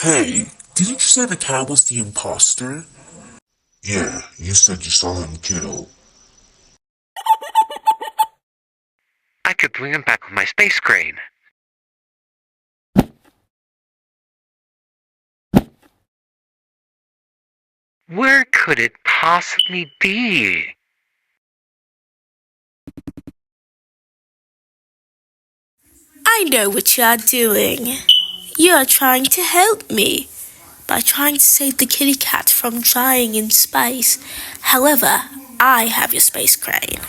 Hey, didn't you say the cat was the imposter? Yeah, you said you saw him kill. I could bring him back with my space crane. Where could it possibly be? I know what you are doing. You are trying to help me by trying to save the kitty cat from dying in space. However, I have your space crane.